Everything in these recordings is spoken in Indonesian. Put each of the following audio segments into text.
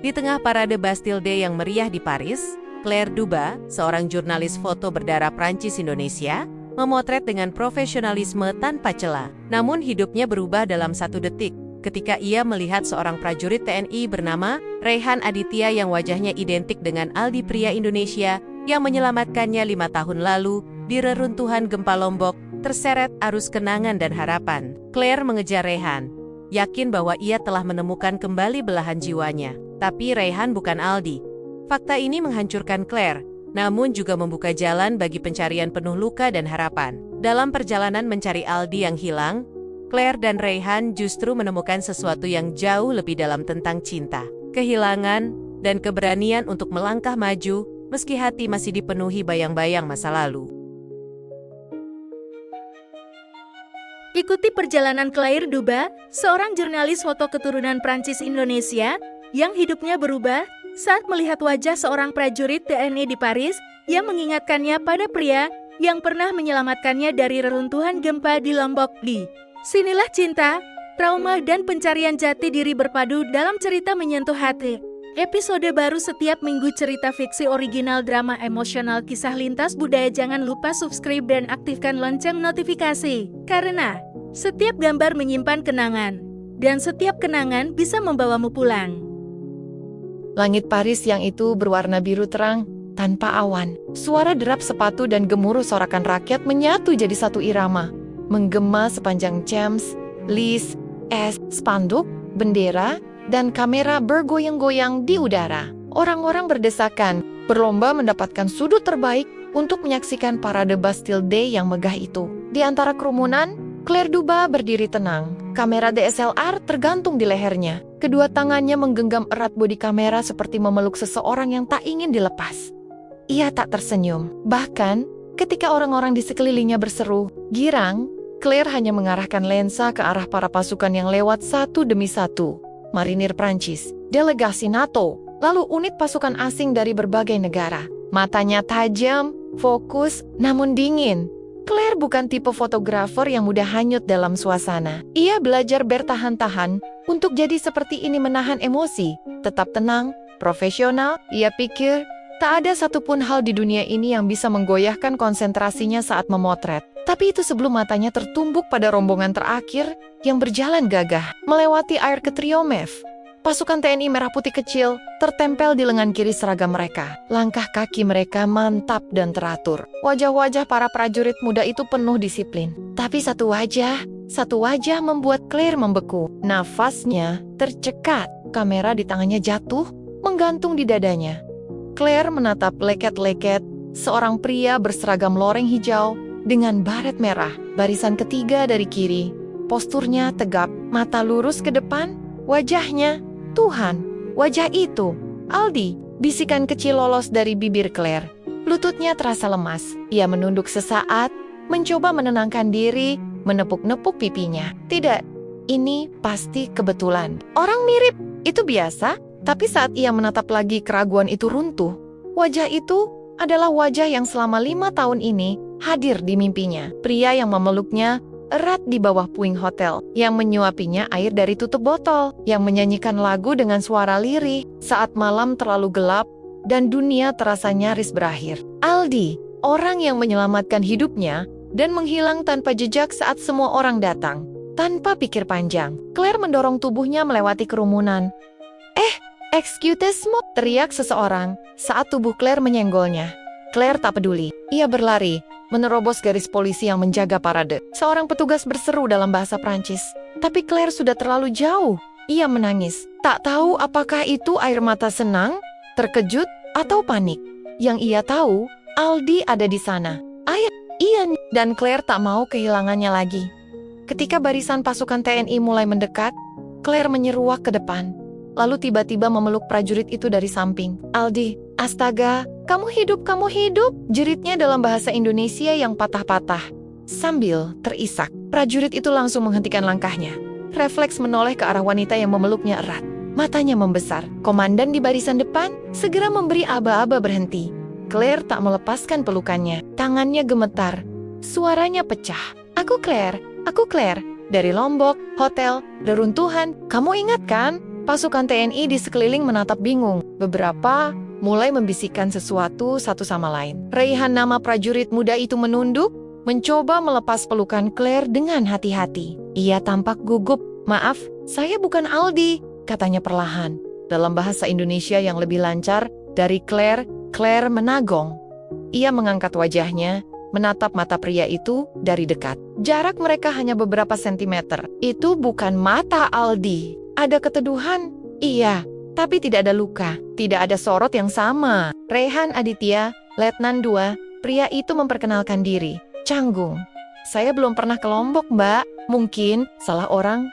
Di tengah parade Bastille Day yang meriah di Paris, Claire Duba, seorang jurnalis foto berdarah Prancis Indonesia, memotret dengan profesionalisme tanpa celah. Namun hidupnya berubah dalam 1 detik ketika ia melihat seorang prajurit TNI bernama Rehan Aditya yang wajahnya identik dengan Aldi pria Indonesia yang menyelamatkannya 5 tahun lalu di reruntuhan gempa Lombok, terseret arus kenangan dan harapan. Claire mengejar Rehan, yakin bahwa ia telah menemukan kembali belahan jiwanya. Tapi Rehan bukan Aldi. Fakta ini menghancurkan Claire, namun juga membuka jalan bagi pencarian penuh luka dan harapan. Dalam perjalanan mencari Aldi yang hilang, Claire dan Rehan justru menemukan sesuatu yang jauh lebih dalam tentang cinta, kehilangan, dan keberanian untuk melangkah maju meski hati masih dipenuhi bayang-bayang masa lalu. Ikuti perjalanan Claire Duba, seorang jurnalis foto keturunan Prancis Indonesia yang hidupnya berubah saat melihat wajah seorang prajurit TNI di Paris yang mengingatkannya pada pria yang pernah menyelamatkannya dari reruntuhan gempa di Lombok. Sinilah cinta, trauma, dan pencarian jati diri berpadu dalam cerita menyentuh hati. Episode baru setiap minggu, cerita fiksi original, drama emosional, kisah lintas budaya. Jangan lupa subscribe dan aktifkan lonceng notifikasi. Karena setiap gambar menyimpan kenangan, dan setiap kenangan bisa membawamu pulang. Langit Paris yang itu berwarna biru terang, tanpa awan. Suara derap sepatu dan gemuruh sorakan rakyat menyatu jadi satu irama. Menggema sepanjang Champs, Lis, spanduk, bendera, dan kamera bergoyang-goyang di udara. Orang-orang berdesakan, berlomba mendapatkan sudut terbaik untuk menyaksikan parade Bastille Day yang megah itu. Di antara kerumunan, Claire Duba berdiri tenang. Kamera DSLR tergantung di lehernya. Kedua tangannya menggenggam erat bodi kamera seperti memeluk seseorang yang tak ingin dilepas. Ia tak tersenyum. Bahkan, ketika orang-orang di sekelilingnya berseru, "Girang!", Claire hanya mengarahkan lensa ke arah para pasukan yang lewat satu demi satu. Marinir Prancis, delegasi NATO, lalu unit pasukan asing dari berbagai negara. Matanya tajam, fokus, namun dingin. Claire bukan tipe fotografer yang mudah hanyut dalam suasana. Ia belajar bertahan-tahan untuk jadi seperti ini, menahan emosi, tetap tenang, profesional. Ia pikir tak ada satupun hal di dunia ini yang bisa menggoyahkan konsentrasinya saat memotret. Tapi itu sebelum matanya tertumbuk pada rombongan terakhir yang berjalan gagah melewati Arc de Triomphe. Pasukan TNI merah putih kecil tertempel di lengan kiri seragam mereka. Langkah kaki mereka mantap dan teratur. Wajah-wajah para prajurit muda itu penuh disiplin. Tapi satu wajah membuat Claire membeku. Nafasnya tercekat. Kamera di tangannya jatuh, menggantung di dadanya. Claire menatap leket-leket seorang pria berseragam loreng hijau dengan baret merah. Barisan ketiga dari kiri. Posturnya tegap, mata lurus ke depan. Wajahnya, Tuhan, wajah itu, Aldi, bisikan kecil lolos dari bibir Claire. Lututnya terasa lemas. Ia menunduk sesaat, mencoba menenangkan diri, menepuk-nepuk pipinya. Tidak, ini pasti kebetulan. Orang mirip, itu biasa. Tapi saat ia menatap lagi, keraguan itu runtuh. Wajah itu adalah wajah yang selama 5 tahun ini hadir di mimpinya. Pria yang memeluknya erat di bawah puing hotel, yang menyuapinya air dari tutup botol, yang menyanyikan lagu dengan suara lirih saat malam terlalu gelap dan dunia terasa nyaris berakhir. Aldi, orang yang menyelamatkan hidupnya dan menghilang tanpa jejak saat semua orang datang. Tanpa pikir panjang, Claire mendorong tubuhnya melewati kerumunan. "Excuse-moi," teriak seseorang saat tubuh Claire menyenggolnya. Claire tak peduli. Ia berlari, menerobos garis polisi yang menjaga parade. Seorang petugas berseru dalam bahasa Prancis. Tapi Claire sudah terlalu jauh. Ia menangis. Tak tahu apakah itu air mata senang, terkejut, atau panik. Yang ia tahu, Aldi ada di sana. Iya, dan Claire tak mau kehilangannya lagi. Ketika barisan pasukan TNI mulai mendekat, Claire menyeruak ke depan. Lalu tiba-tiba memeluk prajurit itu dari samping. "Aldi, astaga, kamu hidup, jeritnya dalam bahasa Indonesia yang patah-patah. Sambil terisak, prajurit itu langsung menghentikan langkahnya. Refleks menoleh ke arah wanita yang memeluknya erat. Matanya membesar. Komandan di barisan depan segera memberi aba-aba berhenti. Claire tak melepaskan pelukannya. Tangannya gemetar. Suaranya pecah. Aku Claire. Dari Lombok, hotel, reruntuhan. Kamu ingat kan? Pasukan TNI di sekeliling menatap bingung. Beberapa mulai membisikkan sesuatu satu sama lain. Raihan, nama prajurit muda itu, menunduk, mencoba melepas pelukan Claire dengan hati-hati. Ia tampak gugup. "Maaf, saya bukan Aldi," katanya perlahan. Dalam bahasa Indonesia yang lebih lancar dari Claire, Claire menagong. Ia mengangkat wajahnya, menatap mata pria itu dari dekat. Jarak mereka hanya beberapa sentimeter. Itu bukan mata Aldi. Ada keteduhan, iya, tapi tidak ada luka. Tidak ada sorot yang sama. Raihan Aditya, Letnan 2, pria itu memperkenalkan diri. Canggung. "Saya belum pernah ke Lombok, Mbak. Mungkin salah orang."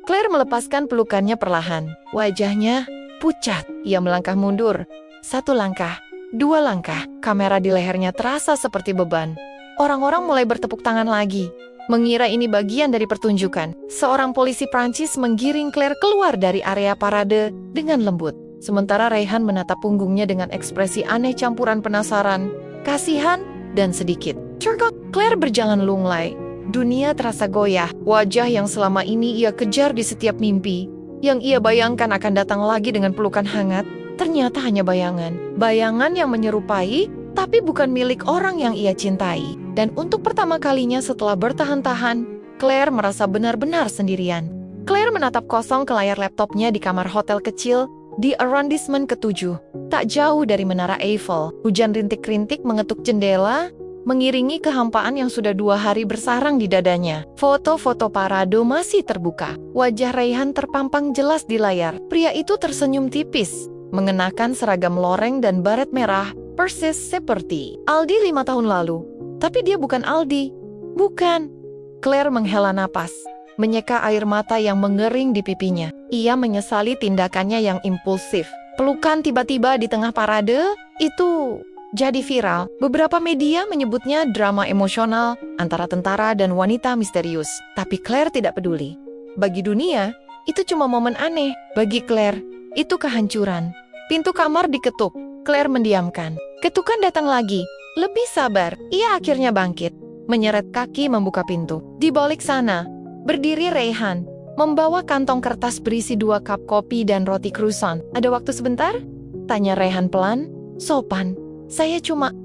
Claire melepaskan pelukannya perlahan. Wajahnya pucat. Ia melangkah mundur. 1 langkah, 2 langkah. Kamera di lehernya terasa seperti beban. Orang-orang mulai bertepuk tangan lagi, mengira ini bagian dari pertunjukan. Seorang polisi Prancis menggiring Claire keluar dari area parade dengan lembut. Sementara Raihan menatap punggungnya dengan ekspresi aneh campuran penasaran, kasihan, dan sedikit tergok. Claire berjalan lunglai. Dunia terasa goyah. Wajah yang selama ini ia kejar di setiap mimpi, yang ia bayangkan akan datang lagi dengan pelukan hangat, ternyata hanya bayangan. Bayangan yang menyerupai, tapi bukan milik orang yang ia cintai. Dan untuk pertama kalinya setelah bertahan-tahan, Claire merasa benar-benar sendirian. Claire menatap kosong ke layar laptopnya di kamar hotel kecil di arrondissement ke-7, tak jauh dari Menara Eiffel. Hujan rintik-rintik mengetuk jendela, mengiringi kehampaan yang sudah 2 hari bersarang di dadanya. Foto-foto parade masih terbuka. Wajah Raihan terpampang jelas di layar. Pria itu tersenyum tipis, mengenakan seragam loreng dan baret merah, persis seperti Aldi 5 tahun lalu. Tapi dia bukan Aldi. Bukan. Claire menghela napas, menyeka air mata yang mengering di pipinya. Ia menyesali tindakannya yang impulsif. Pelukan tiba-tiba di tengah parade, itu jadi viral. Beberapa media menyebutnya drama emosional antara tentara dan wanita misterius. Tapi Claire tidak peduli. Bagi dunia, itu cuma momen aneh. Bagi Claire, itu kehancuran. Pintu kamar diketuk. Claire mendiamkan. Ketukan datang lagi. Lebih sabar, ia akhirnya bangkit. Menyeret kaki membuka pintu. Di balik sana, berdiri Raihan, membawa kantong kertas berisi 2 cup kopi dan roti croissant. "Ada waktu sebentar?" tanya Raihan pelan, sopan. "Saya cuma,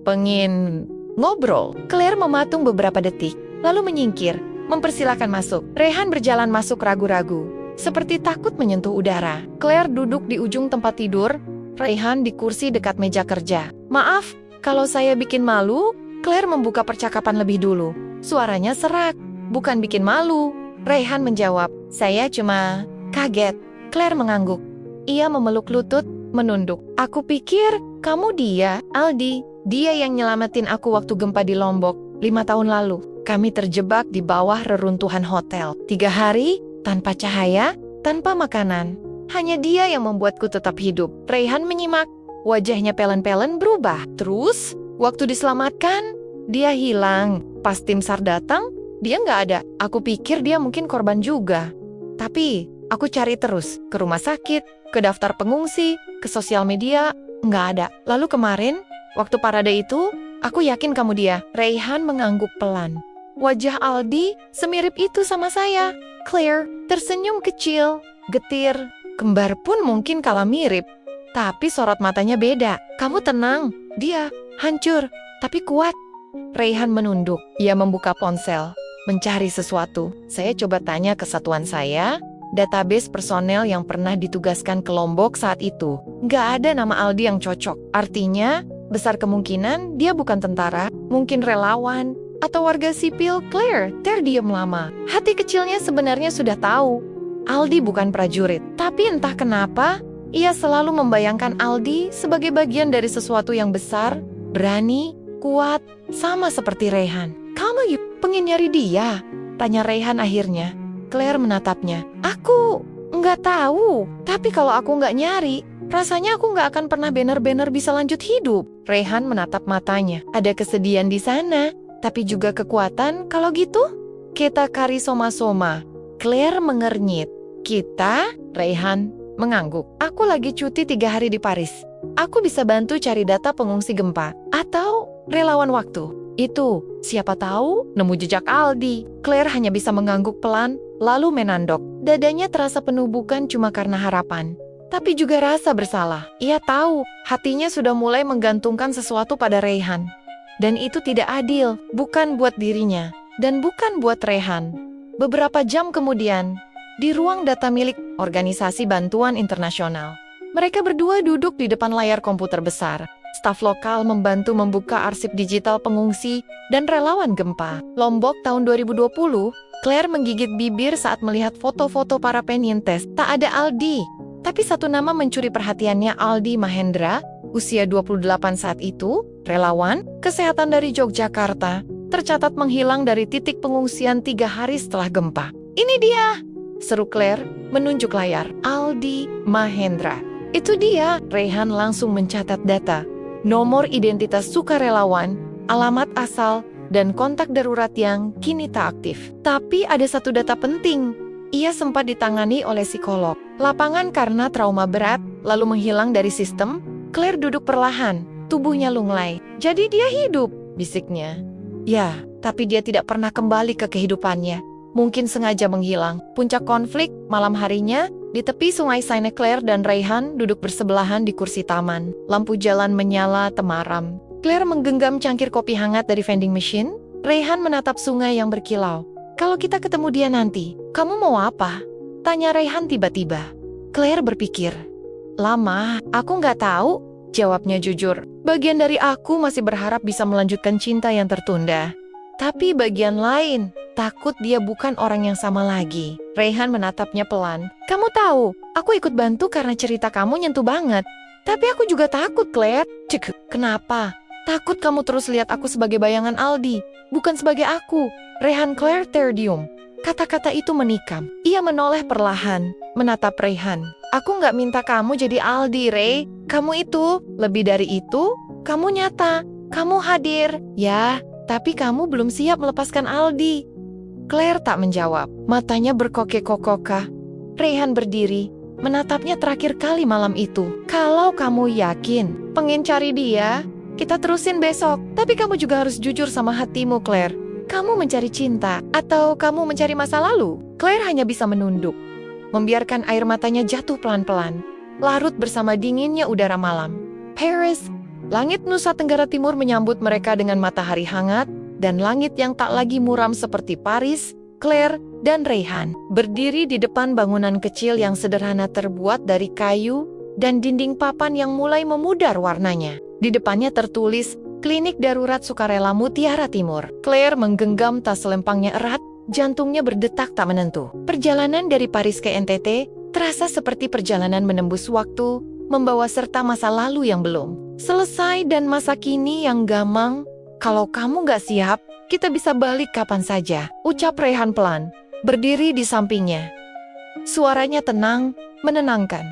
pengen ngobrol." Claire mematung beberapa detik, lalu menyingkir, mempersilahkan masuk. Raihan berjalan masuk ragu-ragu, seperti takut menyentuh udara. Claire duduk di ujung tempat tidur, Raihan di kursi dekat meja kerja. "Maaf, kalau saya bikin malu." Claire membuka percakapan lebih dulu. Suaranya serak. "Bukan bikin malu," Raihan menjawab. "Saya cuma kaget." Claire mengangguk. Ia memeluk lutut, menunduk. "Aku pikir kamu dia, Aldi. Dia yang nyelamatin aku waktu gempa di Lombok 5 tahun lalu. Kami terjebak di bawah reruntuhan hotel. 3 hari, tanpa cahaya, tanpa makanan. Hanya dia yang membuatku tetap hidup." Raihan menyimak. Wajahnya pelan-pelan berubah. "Terus, waktu diselamatkan, dia hilang. Pas tim SAR datang, dia nggak ada. Aku pikir dia mungkin korban juga. Tapi, aku cari terus. Ke rumah sakit, ke daftar pengungsi, ke sosial media, nggak ada. Lalu kemarin, waktu parade itu, aku yakin kamu dia." Raihan mengangguk pelan. "Wajah Aldi semirip itu sama saya." Claire tersenyum kecil, getir. Kembar pun mungkin kalah mirip. Tapi sorot matanya beda. "Kamu tenang, dia hancur, tapi kuat." Raihan menunduk. Ia membuka ponsel, mencari sesuatu. "Saya coba tanya ke satuan saya, database personel yang pernah ditugaskan ke Lombok saat itu. Nggak ada nama Aldi yang cocok. Artinya, besar kemungkinan dia bukan tentara, mungkin relawan, atau warga sipil." Claire terdiam lama. Hati kecilnya sebenarnya sudah tahu Aldi bukan prajurit. Tapi entah kenapa, ia selalu membayangkan Aldi sebagai bagian dari sesuatu yang besar, berani, kuat, sama seperti Raihan. "Kamu pengen nyari dia?" tanya Raihan akhirnya. Claire menatapnya. "Aku nggak tahu, tapi kalau aku nggak nyari, rasanya aku nggak akan pernah benar-benar bisa lanjut hidup." Raihan menatap matanya. Ada kesedihan di sana, tapi juga kekuatan. "Kalau gitu, kita kari soma-soma." Claire mengernyit. "Kita?" Raihan mengangguk. "Aku lagi cuti 3 hari di Paris. Aku bisa bantu cari data pengungsi gempa. Atau relawan waktu. Itu, siapa tahu, nemu jejak Aldi." Claire hanya bisa mengangguk pelan, lalu menandok. Dadanya terasa penuh bukan cuma karena harapan, tapi juga rasa bersalah. Ia tahu hatinya sudah mulai menggantungkan sesuatu pada Rayhan. Dan itu tidak adil, bukan buat dirinya, dan bukan buat Rayhan. Beberapa jam kemudian, di ruang data milik Organisasi Bantuan Internasional, mereka berdua duduk di depan layar komputer besar. Staf lokal membantu membuka arsip digital pengungsi dan relawan gempa. Lombok tahun 2020, Claire menggigit bibir saat melihat foto-foto para penyintas. Tak ada Aldi, tapi satu nama mencuri perhatiannya, Aldi Mahendra, usia 28 saat itu, relawan kesehatan dari Yogyakarta, tercatat menghilang dari titik pengungsian 3 hari setelah gempa. Ini dia, seru Claire, menunjuk layar. Aldi Mahendra. Itu dia. Rayhan langsung mencatat data, nomor identitas sukarelawan, alamat asal, dan kontak darurat yang kini tak aktif. Tapi ada satu data penting. Ia sempat ditangani oleh psikolog lapangan karena trauma berat, lalu menghilang dari sistem. Claire duduk perlahan, tubuhnya lunglai. Jadi dia hidup, bisiknya. Ya, tapi dia tidak pernah kembali ke kehidupannya. Mungkin sengaja menghilang. Puncak konflik, malam harinya, di tepi sungai Seine. Claire dan Rayhan duduk bersebelahan di kursi taman. Lampu jalan menyala temaram. Claire menggenggam cangkir kopi hangat dari vending machine. Rayhan menatap sungai yang berkilau. Kalau kita ketemu dia nanti, kamu mau apa? Tanya Rayhan tiba-tiba. Claire berpikir. Lama, aku nggak tahu. Jawabnya jujur. Bagian dari aku masih berharap bisa melanjutkan cinta yang tertunda. Tapi bagian lain, takut dia bukan orang yang sama lagi. Rayhan menatapnya pelan. Kamu tahu, aku ikut bantu karena cerita kamu nyentuh banget. Tapi aku juga takut, Claire. Cek, kenapa? Takut kamu terus lihat aku sebagai bayangan Aldi, bukan sebagai aku. Rayhan. Claire terdiam. Kata-kata itu menikam. Ia menoleh perlahan, menatap Rayhan. Aku nggak minta kamu jadi Aldi, Ray. Kamu itu, lebih dari itu, kamu nyata, kamu hadir. Ya, tapi kamu belum siap melepaskan Aldi. Claire tak menjawab, matanya berkokek-kokokah. Rayhan berdiri, menatapnya terakhir kali malam itu. Kalau kamu yakin, pengen cari dia, kita terusin besok. Tapi kamu juga harus jujur sama hatimu, Claire. Kamu mencari cinta, atau kamu mencari masa lalu? Claire hanya bisa menunduk, membiarkan air matanya jatuh pelan-pelan, larut bersama dinginnya udara malam. Paris, langit Nusa Tenggara Timur menyambut mereka dengan matahari hangat, dan langit yang tak lagi muram seperti Paris. Claire dan Rayhan berdiri di depan bangunan kecil yang sederhana terbuat dari kayu dan dinding papan yang mulai memudar warnanya. Di depannya tertulis, Klinik Darurat Sukarela Mutiara Timur. Claire menggenggam tas selempangnya erat, jantungnya berdetak tak menentu. Perjalanan dari Paris ke NTT terasa seperti perjalanan menembus waktu, membawa serta masa lalu yang belum selesai dan masa kini yang gamang. Kalau kamu gak siap, kita bisa balik kapan saja, ucap Rayhan pelan, berdiri di sampingnya. Suaranya tenang, menenangkan.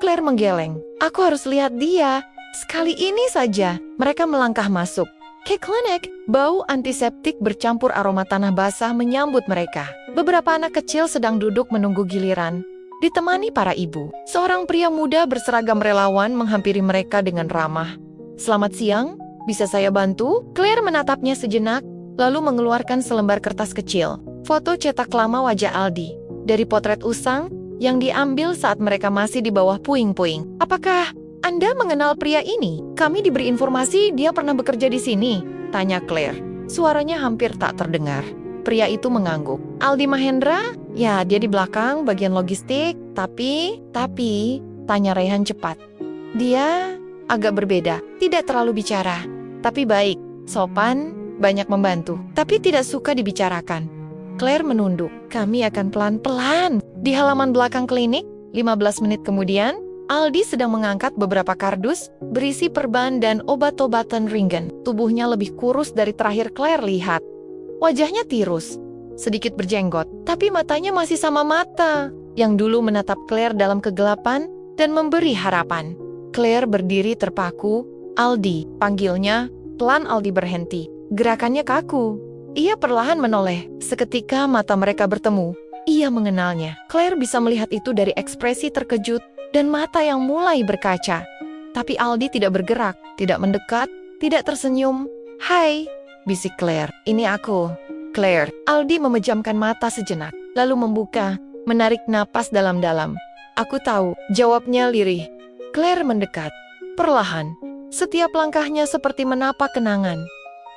Claire menggeleng. Aku harus lihat dia. Sekali ini saja. Mereka melangkah masuk ke klinik. Bau antiseptik bercampur aroma tanah basah menyambut mereka. Beberapa anak kecil sedang duduk menunggu giliran, ditemani para ibu. Seorang pria muda berseragam relawan menghampiri mereka dengan ramah. Selamat siang, bisa saya bantu? Claire menatapnya sejenak, lalu mengeluarkan selembar kertas kecil. Foto cetak lama wajah Aldi, dari potret usang yang diambil saat mereka masih di bawah puing-puing. Apakah Anda mengenal pria ini? Kami diberi informasi dia pernah bekerja di sini, tanya Claire. Suaranya hampir tak terdengar. Pria itu mengangguk. Aldi Mahendra? Ya, dia di belakang, bagian logistik. Tapi, tanya Rayhan cepat. Dia agak berbeda, tidak terlalu bicara. Tapi baik, sopan, banyak membantu. Tapi tidak suka dibicarakan. Claire menunduk. Kami akan pelan-pelan. Di halaman belakang klinik, 15 menit kemudian, Aldi sedang mengangkat beberapa kardus berisi perban dan obat-obatan ringan. Tubuhnya lebih kurus dari terakhir Claire lihat. Wajahnya tirus, sedikit berjenggot, tapi matanya masih sama mata yang dulu menatap Claire dalam kegelapan dan memberi harapan. Claire berdiri terpaku. Aldi, panggilnya. Pelan Aldi berhenti. Gerakannya kaku. Ia perlahan menoleh. Seketika mata mereka bertemu. Ia mengenalnya. Claire bisa melihat itu dari ekspresi terkejut dan mata yang mulai berkaca. Tapi Aldi tidak bergerak, tidak mendekat, tidak tersenyum. Hai, bisik Claire. Ini aku, Claire. Aldi memejamkan mata sejenak, lalu membuka. menarik napas dalam-dalam. Aku tahu, jawabnya lirih. Claire mendekat. Perlahan, setiap langkahnya seperti menapak kenangan.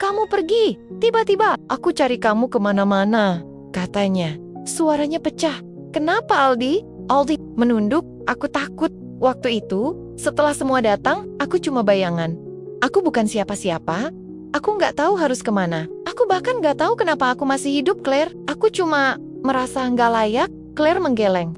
Kamu pergi, tiba-tiba aku cari kamu kemana-mana, katanya. Suaranya pecah. Kenapa, Aldi? Aldi menunduk, aku takut. Waktu itu, setelah semua datang, aku cuma bayangan. Aku bukan siapa-siapa. Aku nggak tahu harus kemana. Aku bahkan nggak tahu kenapa aku masih hidup, Claire. Aku cuma merasa nggak layak. Claire menggeleng.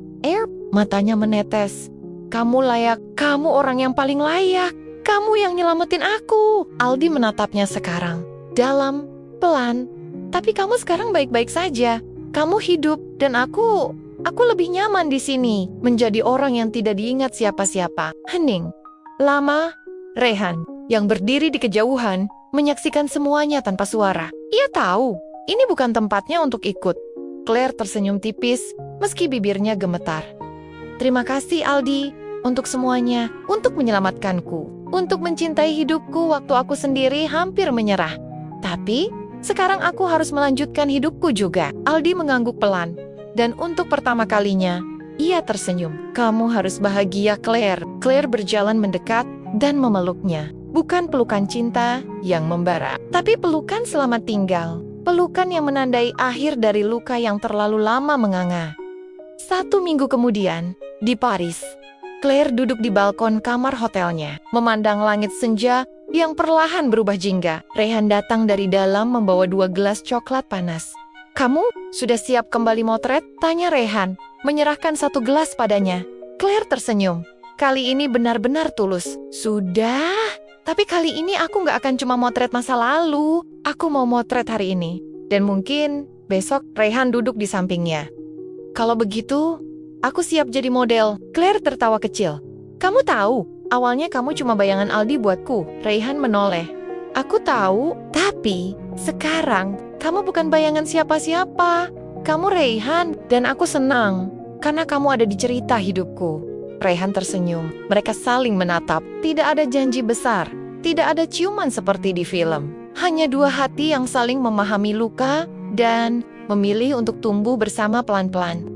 Matanya menetes. Kamu layak. Kamu orang yang paling layak. Kamu yang nyelamatin aku. Aldi menatapnya sekarang. Dalam, pelan. Tapi kamu sekarang baik-baik saja. Kamu hidup dan aku lebih nyaman di sini. Menjadi orang yang tidak diingat siapa-siapa. Hening. Lama, Rehan yang berdiri di kejauhan menyaksikan semuanya tanpa suara. Ia tahu, ini bukan tempatnya untuk ikut. Claire tersenyum tipis, meski bibirnya gemetar. Terima kasih, Aldi, untuk semuanya, untuk menyelamatkanku, untuk mencintai hidupku waktu aku sendiri hampir menyerah. Tapi, sekarang aku harus melanjutkan hidupku juga. Aldi mengangguk pelan, dan untuk pertama kalinya, ia tersenyum. Kamu harus bahagia, Claire. Claire berjalan mendekat dan memeluknya. Bukan pelukan cinta yang membara, tapi pelukan selamat tinggal. Pelukan yang menandai akhir dari luka yang terlalu lama menganga. 1 minggu kemudian, di Paris, Claire duduk di balkon kamar hotelnya, memandang langit senja yang perlahan berubah jingga. Rehan datang dari dalam membawa 2 gelas coklat panas. Kamu sudah siap kembali motret? Tanya Rehan, menyerahkan 1 gelas padanya. Claire tersenyum. Kali ini benar-benar tulus. Sudah. Tapi kali ini aku nggak akan cuma motret masa lalu. Aku mau motret hari ini. Dan mungkin besok Rehan duduk di sampingnya. Kalau begitu, aku siap jadi model. Claire tertawa kecil. Kamu tahu, awalnya kamu cuma bayangan Aldi buatku. Rehan menoleh. Aku tahu, tapi sekarang kamu bukan bayangan siapa-siapa. Kamu Rehan, dan aku senang. Karena kamu ada di cerita hidupku. Rehan tersenyum. Mereka saling menatap. Tidak ada janji besar. Tidak ada ciuman seperti di film. Hanya 2 hati yang saling memahami luka dan memilih untuk tumbuh bersama pelan-pelan.